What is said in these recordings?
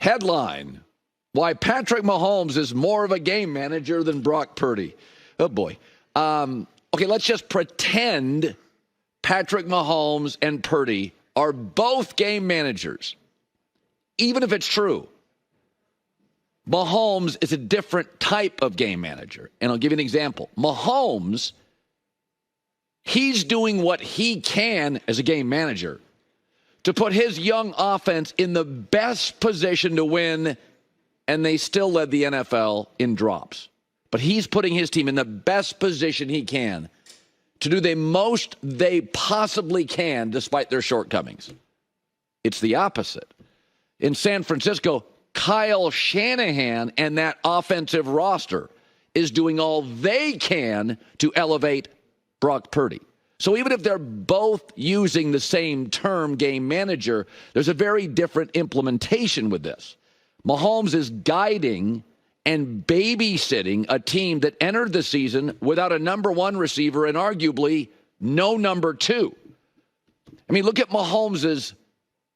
Headline, why Patrick Mahomes is more of a game manager than Brock Purdy. Oh, boy. Okay, let's just pretend Patrick Mahomes and Purdy are both game managers. Even if it's true, Mahomes is a different type of game manager. And I'll give you an example. Mahomes, he's doing what he can as a game manager to put his young offense in the best position to win, and they still led the NFL in drops. But he's putting his team in the best position he can to do the most they possibly can despite their shortcomings. It's the opposite. In San Francisco, Kyle Shanahan and that offensive roster is doing all they can to elevate Brock Purdy. So even if they're both using the same term, game manager, there's a very different implementation with this. Mahomes is guiding and babysitting a team that entered the season without a number one receiver and arguably no number two. I mean, look at Mahomes'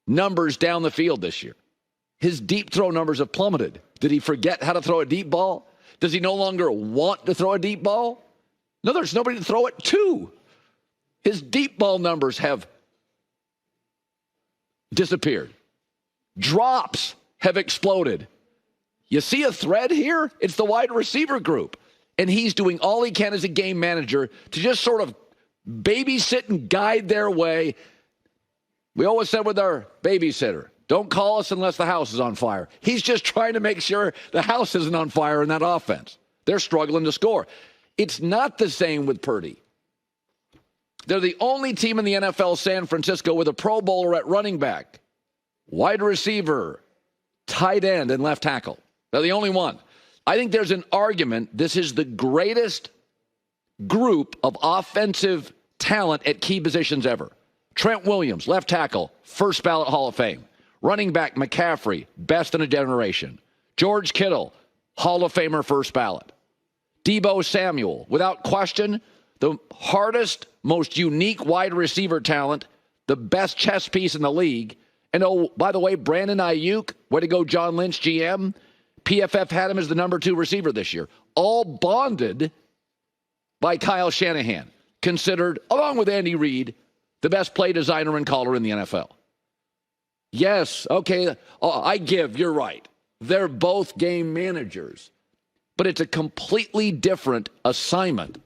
numbers down the field this year. His deep throw numbers have plummeted. Did he forget how to throw a deep ball? Does he no longer want to throw a deep ball? No, there's nobody to throw it to. His deep ball numbers have disappeared. Drops have exploded. You see a thread here? It's the wide receiver group. And he's doing all he can as a game manager to just sort of babysit and guide their way. We always said with our babysitter, don't call us unless the house is on fire. He's just trying to make sure the house isn't on fire in that offense. They're struggling to score. It's not the same with Purdy. They're the only team in the NFL, San Francisco, with a Pro Bowler at running back, wide receiver, tight end, and left tackle. They're the only one. I think there's an argument this is the greatest group of offensive talent at key positions ever. Trent Williams, left tackle, first ballot Hall of Fame. Running back McCaffrey, best in a generation. George Kittle, Hall of Famer, first ballot. Deebo Samuel, without question, the hardest, most unique wide receiver talent, the best chess piece in the league. And oh, by the way, Brandon Ayuk, way to go, John Lynch, GM. PFF had him as the number 2 receiver this year. All bonded by Kyle Shanahan, considered, along with Andy Reid, the best play designer and caller in the NFL. Yes, okay, you're right. They're both game managers. But it's a completely different assignment.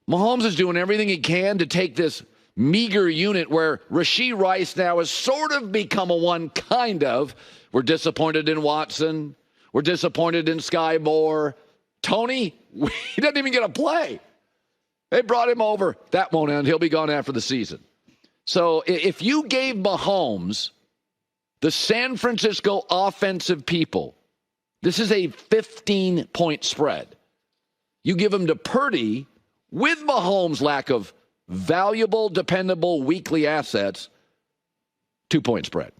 Mahomes is doing everything he can to take this meager unit where Rashee Rice now has sort of become a one, kind of. We're disappointed in Watson. We're disappointed in Sky Moore. Tony, he doesn't even get a play. They brought him over. That won't end. He'll be gone after the season. So if you gave Mahomes the San Francisco offensive people, this is a 15-point spread. You give him to Purdy with Mahomes' lack of valuable, dependable, weekly assets, 2-point spread.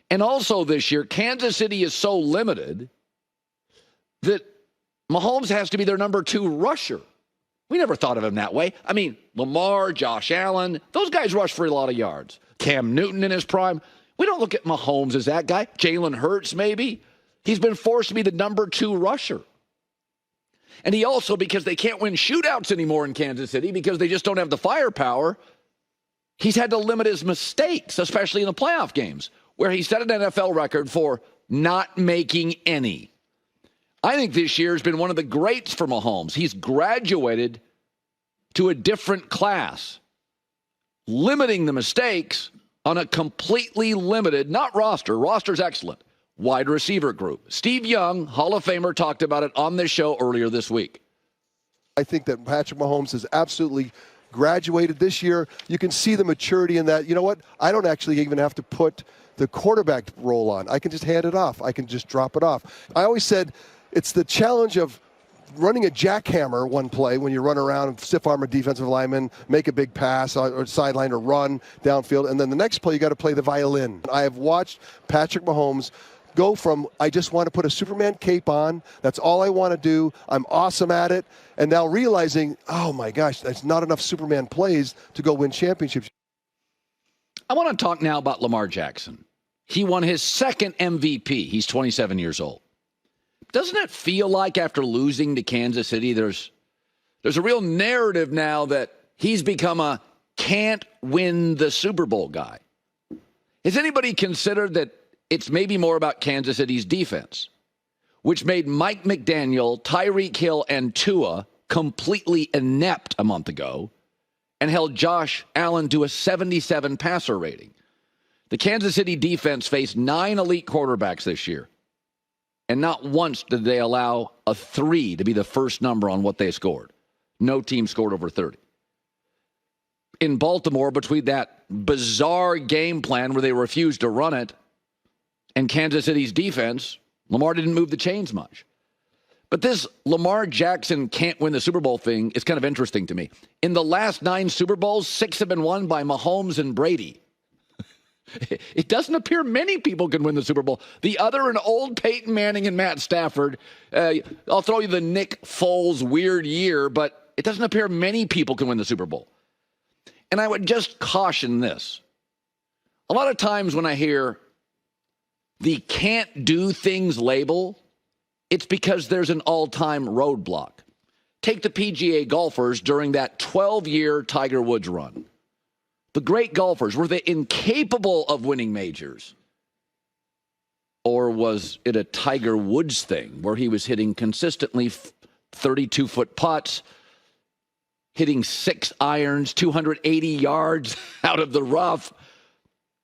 And also this year, Kansas City is so limited that Mahomes has to be their number 2 rusher. We never thought of him that way. I mean, Lamar, Josh Allen, those guys rush for a lot of yards. Cam Newton in his prime. We don't look at Mahomes as that guy. Jalen Hurts, maybe. He's been forced to be the number 2 rusher. And he also, because they can't win shootouts anymore in Kansas City because they just don't have the firepower, he's had to limit his mistakes, especially in the playoff games, where he set an NFL record for not making any. I think this year has been one of the greats for Mahomes. He's graduated to a different class, limiting the mistakes on a completely limited, not roster, roster's excellent, wide receiver group. Steve Young, Hall of Famer, talked about it on this show earlier this week. I think that Patrick Mahomes has absolutely graduated this year. You can see the maturity in that. You know what? I don't actually even have to put the quarterback role on. I can just hand it off. I can just drop it off. I always said it's the challenge of running a jackhammer one play when you run around and stiff arm a defensive lineman, make a big pass or sideline or run downfield, and then the next play you got to play the violin. I have watched Patrick Mahomes go from, I just want to put a Superman cape on, that's all I want to do, I'm awesome at it, and now realizing, oh my gosh, that's not enough Superman plays to go win championships. I want to talk now about Lamar Jackson. He won his second MVP. He's 27 years old. Doesn't it feel like after losing to Kansas City, there's a real narrative now that he's become a can't win the Super Bowl guy? Has anybody considered that it's maybe more about Kansas City's defense, which made Mike McDaniel, Tyreek Hill, and Tua completely inept a month ago and held Josh Allen to a 77 passer rating? The Kansas City defense faced 9 elite quarterbacks this year, and not once did they allow a 3 to be the first number on what they scored. No team scored over 30. In Baltimore, between that bizarre game plan where they refused to run it and Kansas City's defense, Lamar didn't move the chains much. But this Lamar Jackson can't win the Super Bowl thing is kind of interesting to me. In the last 9 Super Bowls, 6 have been won by Mahomes and Brady. It doesn't appear many people can win the Super Bowl. The other, an old Peyton Manning and Matt Stafford. I'll throw you the Nick Foles weird year, but it doesn't appear many people can win the Super Bowl. And I would just caution this. A lot of times when I hear the can't do things label, it's because there's an all-time roadblock. Take the PGA golfers during that 12-year Tiger Woods run. The great golfers, were they incapable of winning majors? Or was it a Tiger Woods thing where he was hitting consistently 32-foot putts, hitting 6 irons, 280 yards out of the rough?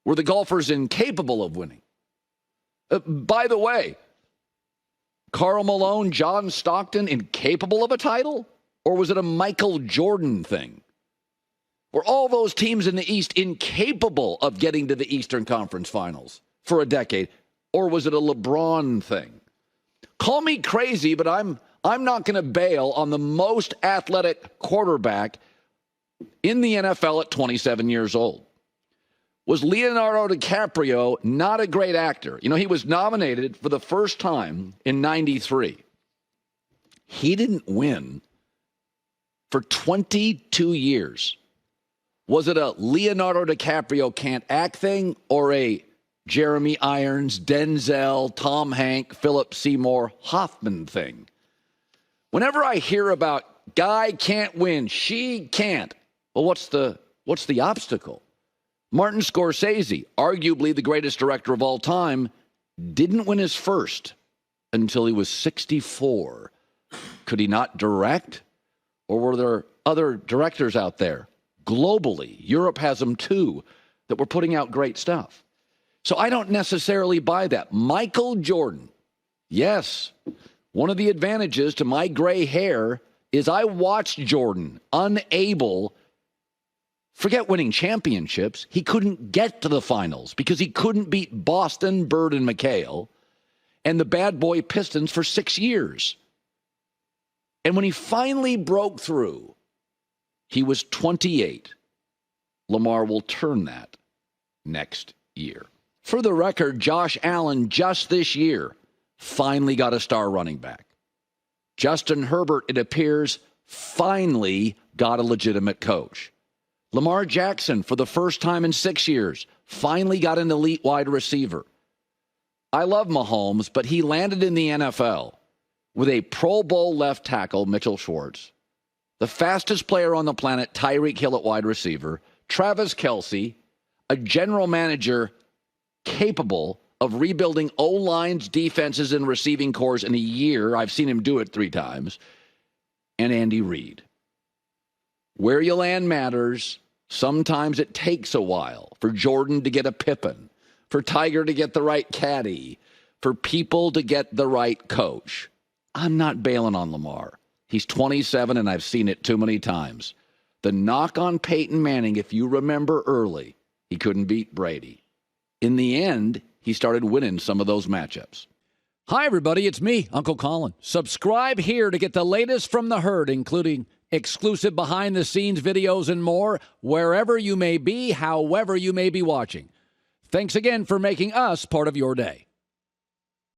Were the golfers incapable of winning? By the way, Karl Malone, John Stockton, incapable of a title? Or was it a Michael Jordan thing? Were all those teams in the East incapable of getting to the Eastern Conference Finals for a decade? Or was it a LeBron thing? Call me crazy, but I'm not going to bail on the most athletic quarterback in the NFL at 27 years old. Was Leonardo DiCaprio not a great actor? You know, he was nominated for the first time in 93. He didn't win for 22 years. Was it a Leonardo DiCaprio can't act thing or a Jeremy Irons, Denzel, Tom Hanks, Philip Seymour Hoffman thing? Whenever I hear about guy can't win, she can't, well, what's the obstacle? Martin Scorsese, arguably the greatest director of all time, didn't win his first until he was 64. Could he not direct? Or were there other directors out there? Globally, Europe has them too, that were putting out great stuff. So I don't necessarily buy that. Michael Jordan, yes, one of the advantages to my gray hair is I watched Jordan unable, forget winning championships, he couldn't get to the finals because he couldn't beat Boston, Bird, and McHale and the bad boy Pistons for 6 years. And when he finally broke through, he was 28. Lamar will turn that next year. For the record, Josh Allen just this year finally got a star running back. Justin Herbert, it appears, finally got a legitimate coach. Lamar Jackson, for the first time in 6 years, finally got an elite wide receiver. I love Mahomes, but he landed in the NFL with a Pro Bowl left tackle, Mitchell Schwartz, the fastest player on the planet, Tyreek Hill at wide receiver, Travis Kelce, a general manager capable of rebuilding O-lines, defenses, and receiving corps in a year. I've seen him do it 3 times. And Andy Reid. Where you land matters. Sometimes it takes a while for Jordan to get a Pippen, for Tiger to get the right caddy, for people to get the right coach. I'm not bailing on Lamar. He's 27, and I've seen it too many times. The knock on Peyton Manning, if you remember early, he couldn't beat Brady. In the end, he started winning some of those matchups. Hi, everybody. It's me, Uncle Colin. Subscribe here to get the latest from the herd, including exclusive behind-the-scenes videos and more, wherever you may be, however you may be watching. Thanks again for making us part of your day.